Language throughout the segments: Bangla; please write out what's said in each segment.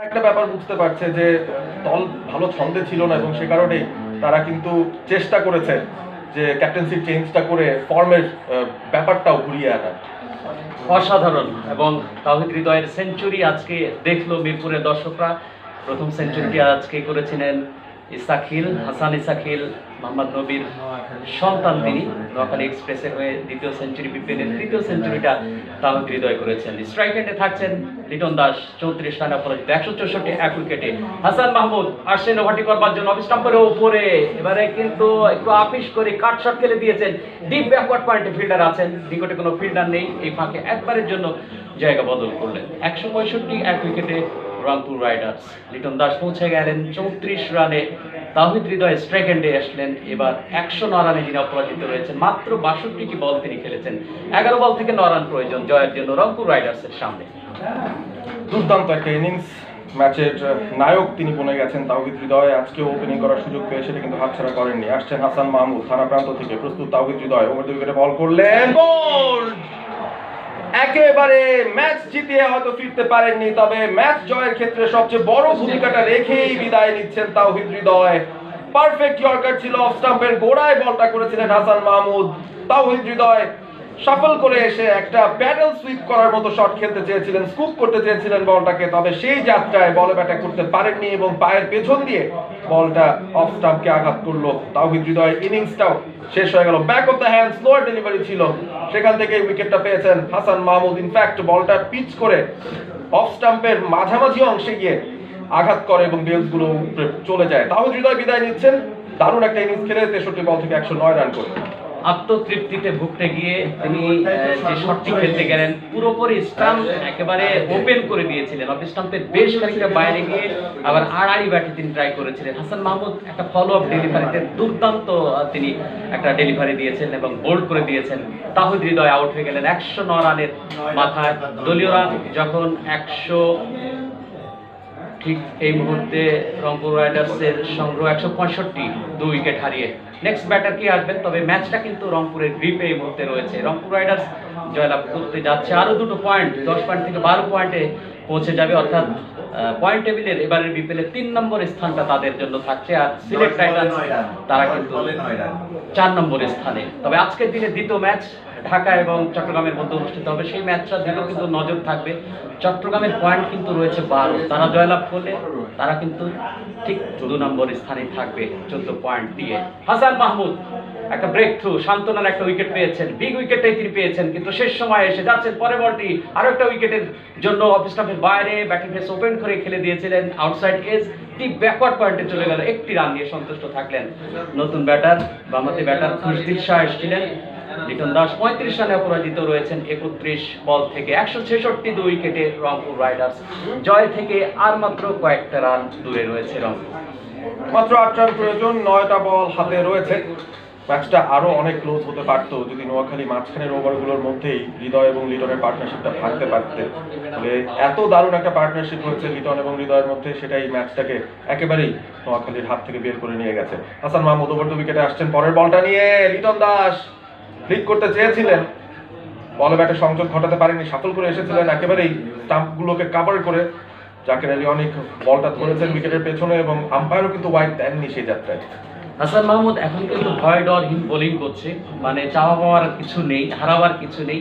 একটা ব্যাপার বুঝতে পারছে যে দল ভালো ছন্দে ছিল না এবং সে কারণেই তারা কিন্তু চেষ্টা করেছে যে ক্যাপ্টেন্সি চেঞ্জটা করে ফর্মের ব্যাপারটাও ঘুরিয়ে আনার। অসাধারণ এবং তাওহিদ হৃদয়ের সেঞ্চুরি আজকে দেখলো মিরপুরের দর্শকরা। প্রথম সেঞ্চুরিটি আজকে করেছিলেন ইসাখিল হাসান ইসাখিল, মোহাম্মদ নবীর সন্তান তিনি। নোয়াখালী এক্সপ্রেসের হয়ে দ্বিতীয় সেঞ্চুরি, বিপিএলের তৃতীয় সেঞ্চুরিটা তাওহিদ হৃদয় করেছেন। স্ট্রাইক এন্ডে থাকছেন লিটন দাস, 34 রানে অপরাজিত, 164 এক উইকেটে। হাসান মাহমুদ আসছেন ওভারটি করবার জন্য, অফ স্টাম্পের উপরে এবারে কিন্তু একটু আপিস করে কাট শট খেলে দিয়েছেন। ডিপ ব্যাকওয়ার্ড পয়েন্টে ফিল্ডার আছেন, নিকটে কোনো ফিল্ডার নেই, এই ফাঁকে একবারের জন্য জায়গা বদল করলেন। 165 এক উইকেটে রংপুর রাইডার্স। লিটন দাস পৌঁছে গেলেন 34 রানে। তাওহিদ হৃদয় স্ট্রাইক এন্ডে আসলেন এবার 109 রানে যিনি অপরাজিত রয়েছেন। মাত্র 62টি বল তিনি খেলেছেন, 11 বল থেকে 9 রান প্রয়োজন জয়ের জন্য রংপুর রাইডার্সের সামনে। দুর্দান্ত একটা ইনিংস, ম্যাচের নায়ক তিনি বনে গেছেন তাওহিদ হৃদয়। আজকেও ওপেনিং করার সুযোগ পেয়ে সেটা কিন্তু হাতছাড়া করেননি। আসছেন হাসান মাহমুদ, থানা প্রান্ত থেকে প্রস্তুত তাওহিদ হৃদয়, ওভার দ্য উইকেটে বল করলেন, গোল! একেবারে ম্যাচ জিতিয়ে হয়তো ফিরতে পারেননি, তবে ম্যাচ জয়ের ক্ষেত্রে সবচেয়ে বড় ভূমিকাটা রেখেই বিদায় নিচ্ছেন তাওহিদ হৃদয়। পারফেক্ট ইয়র্কার ছিল, অফ স্টাম্পের গোড়ায় বলটা করেছিলেন হাসান মাহমুদ। তাওহিদ হৃদয় শাফল করে এসে একটা প্যাডেল সুইপ করার মতো শট খেলতে চেয়েছিলেন, স্কুপ করতে চেয়েছিলেন বলটাকে, তবে সেই যাত্রায় বলে ব্যাটে করতে পারেননি এবং পায়ের পেছন দিয়ে বলটা অফ স্টাম্পকে আঘাত করলো। তাওহিদ হৃদয়ের ইনিংসটাও শেষ হয়ে গেল। Back of the hand slower delivery ছিল, সেখান থেকে উইকেটটা পেয়েছেন হাসান মাহমুদ। ইনফ্যাক্ট বলটা পিচ করে অফ স্টাম্পের মাঝামাঝি অংশে গিয়ে আঘাত করে এবং বেলসগুলো চলে যায়। তাওহিদ হৃদয় বিদায় নিচ্ছেন দারুণ একটা ইনিংস খেলে 63 বল থেকে 109 রান করে। আত্মতৃপ্তিতে ভুগতে গিয়ে তিনি যে শটটি খেলতে গেলেন, পুরোপুরি স্টাম্প একেবারে ওপেন করে দিয়েছিলেন। অফ স্টাম্পের বেশ খানিকটা বাইরে গিয়ে আবার আড়াআড়ি ব্যাটে তিনি ট্রাই করেছিলেন। হাসান মাহমুদ একটা ফলো আপ ডেলিভারিতে দুর্দান্ত তিনি একটা ডেলিভারি দিয়েছেন এবং বোল্ড করে দিয়েছেন। তাওহিদ হৃদয় আউট হয়ে গেলেন 109 রানের মাথায়। দলীয় রান যখন 100, ঠিক এই মুহূর্তে রংপুর রাইডার্সের সংগ্রহ 165, 2 উইকেট হারিয়ে। নেক্সট ব্যাটার কি আসবেন, তবে ম্যাচটা কিন্তু রংপুরের গ্রিপে এই মুহূর্তে রয়েছে। রংপুর রাইডার্স জয়লাভ করতে যাচ্ছে, আরো 2 পয়েন্ট, 10 পয়েন্ট থেকে 12 পয়েন্টে পৌঁছে যাবে, অর্থাৎ পয়েন্ট টেবিলের এবারের বিপিএলের 3 নম্বর স্থানটা তাদের জন্য থাকছে। আর সিলেট টাইটান্স তারা কিন্তু 4 নম্বর স্থানে। তবে আজকের দিনে দ্বিতীয় ম্যাচ ঢাকা এবং চট্টগ্রামের মধ্যে অনুষ্ঠিত হবে, সেই ম্যাচটার দিকেও কিন্তু নজর থাকবে। চট্টগ্রামের পয়েন্ট কিন্তু রয়েছে 12, তারা জয়লাভ করলে তারা কিন্তু ঠিক 2 নম্বর স্থানে থাকবে 14 পয়েন্ট দিয়ে। হাসান মাহমুদ একটা ব্রেক থ্রু, সান্ত্বনার একটা উইকেট পেয়েছেন, বিগ উইকেটটাই তিনি পেয়েছেন, কিন্তু শেষ সময় এসে যাচ্ছেন পরের বলটি আরো একটা উইকেটের জন্য অফ স্টাম্পের বাইরে ব্যাটিং ফেস ওপেন করে খেলে দিয়েছিলেন আউটসাইড এজ, ডিপ ব্যাকওয়ার্ড পয়েন্টে চলে গেল। 1টি রান দিয়ে সন্তুষ্ট থাকলেন নতুন ব্যাটার, বামহাতি ব্যাটার খুশদিল শাহ এসেছিলেন। লিটন দাস 35 রানে অপরাজিত রয়েছেন 31 বল থেকে। 166, 2 উইকেটে রংপুর রাইডার্স জয় থেকে আর মাত্র কয়েকটা রান দূরে রয়েছে রংপুর। মাত্র 8 রান প্রয়োজন, 9টা বল হাতে রয়েছে। ম্যাচটা আরো অনেক ক্লোজ হতে পারতো যদি নোয়াখালী মাঝখানের ওভারগুলোর মধ্যেই হৃদয় এবং লিটনের পার্টনারশিপটা ভাঙতে পারতে। তবে এত দারুণ একটা পার্টনারশিপ হচ্ছে লিটন এবং হৃদয়ের মধ্যে, সেটাই ম্যাচটাকে একেবারেই নোয়াখালীর হাত থেকে বের করে নিয়ে গেছে। হাসান মাহমুদ ওভার দ্য উইকেটে আসছেন পরের বলটা নিয়ে। লিটন দাস ফ্লিক করতে চেয়েছিলেন, বলে ব্যাটে সংযোগ ঘটাতে পারেনি, সাফল করে এসেছিলেন একেবারেই স্টাম্পগুলোকে কাভার করে। জাকের আলী অনেক বলটা ধরেছেন উইকেটের পেছনে এবং আম্পায়ারও কিন্তু ওয়াইড দেননি সেই যাত্রায়। হাসান মাহমুদ এখন কিন্তু ভয় ডরহীন বোলিং করছে, মানে চাওয়া পাওয়ার কিছু নেই, হারাবার কিছু নেই।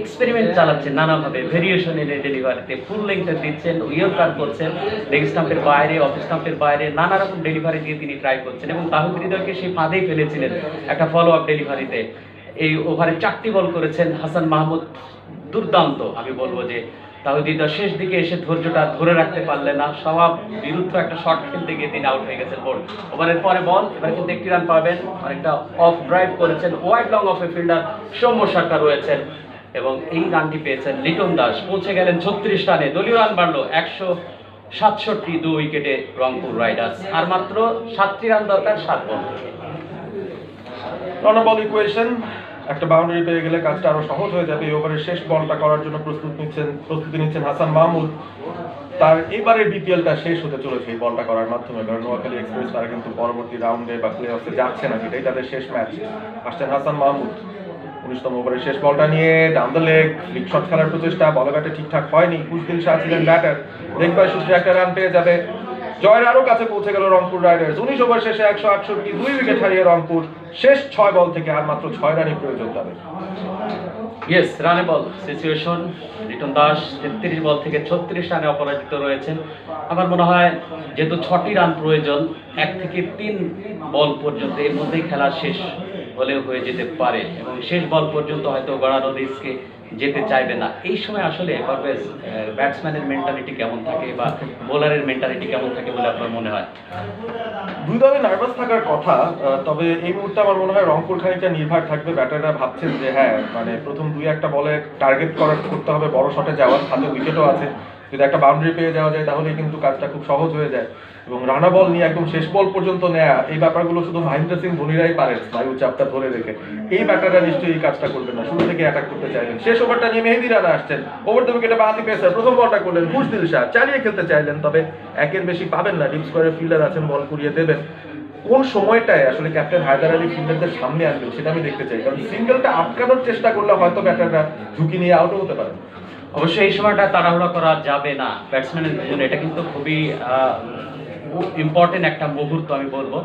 এক্সপেরিমেন্ট চালাচ্ছেন নানাভাবে, ভেরিয়েশন এনে ডেলিভারিতে ফুল লেংথে দিচ্ছেন, উইয়ার করছেন, লেগ স্টাম্পের বাইরে, অফ স্টাম্পের বাইরে নানা রকম ডেলিভারি দিয়ে তিনি ট্রাই করছেন এবং তাহিদ হৃদয়কে সেই ফাঁদেই ফেলেছিলেন একটা ফলো আপ ডেলিভারিতে। এই ওভারে 4টি বল করেছেন হাসান মাহমুদ, দুর্দান্ত। আমি বলবো যে তাহিদ হৃদয় শেষ দিকে এসে ধৈর্যটা ধরে রাখতে পারলেন না, স্বভাব বিরুদ্ধ একটা শট খেলতে গিয়ে তিনি আউট হয়ে গেছেন। বোল্ড ওভারের পরে বল, এবার কিন্তু 1টি রান পাবেন। অনেকটা অফ ড্রাইভ করেছেন, ওয়াইড লং অফে ফিল্ডার সৌম্য সরকার রয়েছেন এবং এই রানটি পেয়েছেন লিটন দাস। পৌঁছে গেলেন 36 রানে, দলীয় রান বাড়লো 167, 2 উইকেটে রংপুর রাইডার্স। আর মাত্র 7টি রান দরকার 7 বল। রন বল ইকুয়েশন, একটা বাউন্ডারি পেয়ে গেলে কাজটা আরো সহজ হয়ে যাবে। এই ওভারের শেষ বলটা করার জন্য প্রস্তুতি নিচ্ছেন হাসান মাহমুদ। তার এবারের বিপিএলটা শেষ হতে চলেছে এই বলটা করার মাধ্যমে, কারণ নোয়াখালী এক্সপ্রেস তারা কিন্তু পরবর্তী রাউন্ডে বা প্লে অফে যাচ্ছে না, এটাই তাদের শেষ ম্যাচ। আসছেন হাসান মাহমুদ, 19তম ওভারের শেষ বলটা নিয়ে down the leg Flick shot খেলার প্রচেষ্টা, বলে ব্যাটে ঠিকঠাক হয়নি। খুশদিল শাহ ছিলেন ব্যাটার, দেখবার সূত্রে একটা রান পেয়ে যাবে। জয়ের আরো কাছে পৌঁছে গেল রংপুর রাইডার্স। 19 ওভার শেষে 168, 2 উইকেট হারিয়ে রংপুর। শেষ 6 বল থেকে আর মাত্র 6 রানই প্রয়োজন তাদের। ইয়েস, রানে বল সিচুয়েশন। লিটন দাস 33 বল থেকে 36 রানে অপরাজিত রয়েছেন। আমার মনে হয় যেহেতু 6টি রান প্রয়োজন, 1 থেকে 3 বল পর্যন্ত এর মধ্যেই খেলা শেষ হলেও হয়ে যেতে পারে এবং শেষ বল পর্যন্ত হয়তো গড়ানো রিস্কে যেতে চাইবে না। এই সময় আসলে পারভেজ ব্যাটসম্যানের মেন্টালিটি কেমন থাকে বা বোলারের মেন্টালিটি কেমন থাকে বলে আপনার মনে হয়? দুই দলে নার্ভাস থাকার কথা, তবে এই মুহূর্তে আমার মনে হয় রংপুর খানিকটা নির্ভর থাকবে। ব্যাটাররা ভাবছেন যে হ্যাঁ, মানে প্রথম 2-1টা বলে টার্গেট করতে হবে, বড় শটে যাওয়ার, হাতে উইকেটও আছে। যদি একটা বাউন্ডারি পেয়ে যাওয়া যায় তাহলে কিন্তু কাজটা খুব সহজ হয়ে যায়। এবং রানা বল নিয়ে একদম শেষ বল পর্যন্ত নেয়া, এই ব্যাপারগুলো শুধু মহেন্দ্র সিং ধোনিরাই পারেন স্নায়ু চাপটা ধরে রেখে। এই ব্যাটাররা নিশ্চয়ই এই কাজটা করবেন না, শুরু থেকে অ্যাটাক করতে চাইবেন। শেষ ওভারটা নিয়ে মেহেদী রানা আসছেন, ওভার দ্য উইকেটে বাহাতি পেসার প্রথম বলটা করলেন। খুশদিল শাহ চালিয়ে খেলতে চাইলেন, তবে একের বেশি পাবেন না। ডিপ স্কোয়ারের ফিল্ডার আছেন, বল করিয়ে দেবেন। কোন সময়টায় আসলে ক্যাপ্টেন হায়দার আলী ফিল্ডারদের সামনে আসবেন সেটা আমি দেখতে চাই, কারণ সিঙ্গেলটা আটকানোর চেষ্টা করলে হয়তো ব্যাটাররা ঝুঁকি নিয়ে আউটও হতে পারে। অবশ্যই এই সময়টা তাড়াহুড়া করা যাবে না ব্যাটসম্যানের জন্য। এটা কিন্তু খুবই ইম্পর্টেন্ট একটা মুহূর্ত আমি বলবো।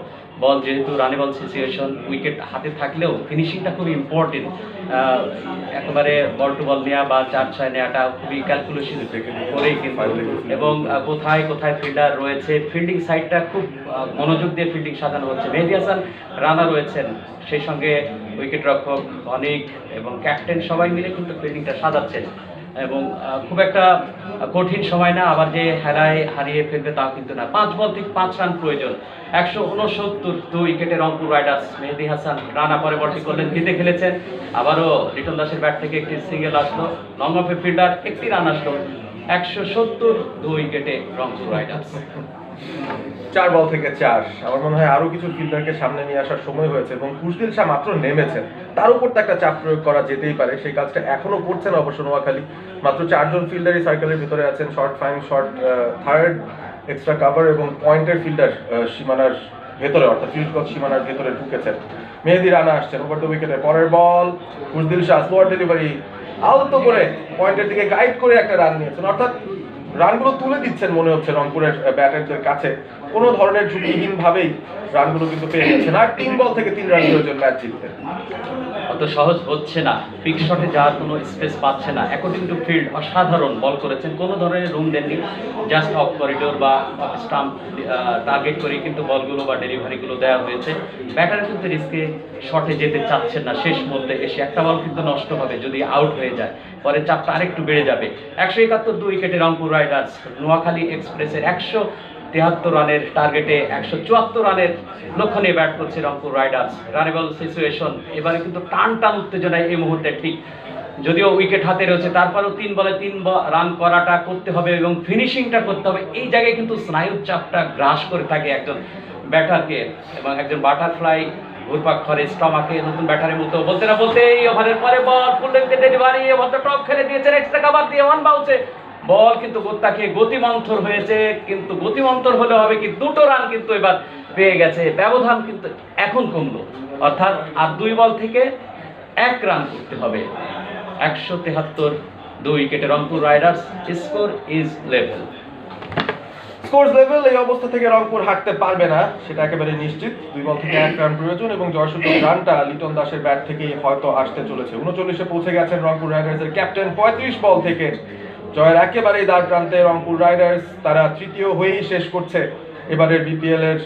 বল যেহেতু রানে বল সিচুয়েশন, উইকেট হাতে থাকলেও ফিনিশিংটা খুবই ইম্পর্টেন্ট। একেবারে বল টু বল নেওয়া বা 4-6 নেওয়াটা খুবই ক্যালকুলেশন করেই কিন্তু, এবং কোথায় কোথায় ফিল্ডার রয়েছে, ফিল্ডিং সাইডটা খুব মনোযোগ দিয়ে ফিল্ডিং সাজানো হচ্ছে। মেহেদী হাসান রানা রয়েছেন, সেই সঙ্গে উইকেট রক্ষক অনেক এবং ক্যাপ্টেন সবাই মিলে কিন্তু ফিল্ডিংটা সাজাচ্ছেন এবং খুব একটা কঠিন সময় না, আবার যে হারিয়ে ফেলবে তাও কিন্তু না। 5 বল থেকে 5 রান প্রয়োজন। 169, 2 উইকেটে রংপুর রাইডার্স। মেহেদী হাসান রানা পরে বলটি করলেন, জিতে খেলেছেন। আবারও লিটন দাসের ব্যাট থেকে একটি সিঙ্গেল আসলো, লং অফে ফিল্ডার একটি রান আসলো। 170, 2 উইকেটে রংপুর রাইডার্স। 4 বল থেকে 4। আমার মনে হয় আরো কিছু ফিল্ডারকে সামনে নিয়ে আসার সময় হয়েছে এবং খুশদিল শাহ মাত্র নেমেছেন, তার উপর তো একটা চাপ প্রয়োগ করা যেতেই পারে। সেই কাজটা এখনো করছেন অবশ্য নোয়াখালী। মাত্র 4 জন ফিল্ডারই সার্কেলের ভিতরে আছেন। Short fine, short third, extra cover এবং পয়েন্টের ফিল্ডার সীমানার ভেতরে, অর্থাৎ ফিল্ড সীমানার ভেতরে ঢুকেছেন। মেহেদী রানা আসছেন, ওভার দ্য উইকেটে পরের বল। খুশদিল শাহ স্লোয়ার ডেলিভারি, আলতো করে পয়েন্টের দিকে গাইড করে একটা রান নিয়েছেন, অর্থাৎ রানগুলো তুলে দিচ্ছেন মনে হচ্ছে রংপুরের ব্যাটারদের কাছে। কোনো ধরনের ঝুঁকিহীন ভাবেই রানগুলো কিন্তু পেয়ে গেছেন। আর 3 বল থেকে 3 রান প্রয়োজন ম্যাচ জিততে। অত সহজ হচ্ছে না, পিক শটে যাওয়ার কোনো স্পেস পাচ্ছে না। অ্যাকর্ডিং টু ফিল্ড অসাধারণ বল করেছেন, কোনো ধরনের রুম দেননি, জাস্ট অফ করিডোর বা অফ স্টাম্প টার্গেট করে কিন্তু বলগুলো বা ডেলিভারিগুলো দেওয়া হয়েছে। ব্যাটার কিন্তু রিস্কে শটে যেতে চাচ্ছেন না। শেষ মধ্যে এসে একটা বল কিন্তু নষ্ট হবে যদি আউট হয়ে যায়, পরে চাপটা আরেকটু বেড়ে যাবে। 171, 2 উইকেটে রংপুর রাইডার্স। নোয়াখালী এক্সপ্রেসের 173 রানের টার্গেটে 174 রানের লক্ষ্য নিয়ে ব্যাট করছে রংপুর রাইডার্স। রানে বল সিচুয়েশন, এবারে কিন্তু টান উত্তেজনায় এই মুহূর্তে ঠিক, যদিও উইকেট হাতে রয়েছে তারপরেও 3 বলে 3 রান করাটা করতে হবে এবং ফিনিশিংটা করতে হবে। এই জায়গায় কিন্তু স্নায়ুর চাপটা গ্রাস করে থাকে একজন ব্যাটারকে এবং একজন বাটারফ্লাই ঘুরপাক করে স্টমাকে নতুন ব্যাটারের মতো। বলতে না বলতে এই ওভারের পরে বল, ফুল লেন্থে ডেলিভারি, ওভারটা টপ খেলে দিয়েছেন, এক্সট্রা কাভার দিয়ে 1 বাউন্সে বল কিন্তু গোত্তাকে গতিমন্থর হয়েছে, কিন্তু গতিমন্থর হলে হবে কি 2টো রান কিন্তু এবার পেয়ে গেছে। ব্যবধান কিন্তু এখন কমলো, অর্থাৎ আর 2 বল থেকে 1 রান করতে হবে। 173, 2 উইকেটে Rangpur Riders. Score is level. Scores level, এই অবস্থা থেকে রংপুর হাঁটতে পারবে না সেটা একেবারে নিশ্চিত। 2 বল থেকে 1 রান প্রয়োজন এবং জয়সূচক রানটা লিটন দাসের ব্যাট থেকেই হয়তো আসতে চলেছে। 39-এ পৌঁছে গেছেন রংপুর রাইডার্সের ক্যাপ্টেন। 35 বল থেকে জয়ের একেবারেই দ্বার প্রান্তে রংপুর রাইডার্স। তারা তৃতীয় হয়েই শেষ করছে এবারের বিপিএল এর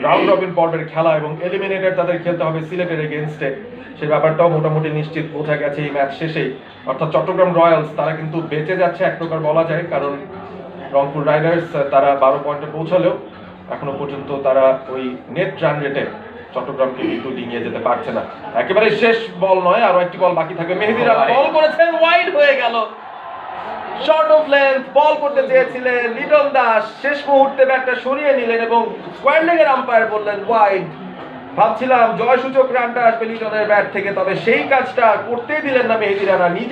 রাউন্ড রবিন পর্বের খেলা এবং এলিমিনেটর তাদের খেলতে হবে সিলেটের এগেনস্টে। সেই ব্যাপারটাও মোটামুটি নিশ্চিত বোঝা গেছে এই ম্যাচ শেষেই। অর্থাৎ চট্টগ্রাম রয়্যালস তারা কিন্তু বেঁচে যাচ্ছে এক প্রকার বলা যায়, কারণ রংপুর রাইডার্স তারা 12 পয়েন্টে পৌঁছালেও এখনো পর্যন্ত তারা ওই নেট রান রেটে চট্টগ্রামকে কিন্তু ডিঙিয়ে যেতে পারছে না। একেবারে শেষ বল নয়, আরো একটি বল বাকি থাকে। মেহেদী রানা বল করেছেন, ওয়াইড হয়ে গেল। শর্ট অফ লেন্থ বল করতে চেয়েছিলেন লিটন দাস, শেষ মুহূর্তে ব্যাটটা সরিয়ে নিলেন এবং স্কোয়ার লেগের আম্পায়ার বললেন ওয়াইড। ভাবছিলাম জয়সূচক রানটা আসবে লিটনের ব্যাট থেকে, তবে সেই কাজটা করতেই দিলেন না মেহেদী রানা, নিজে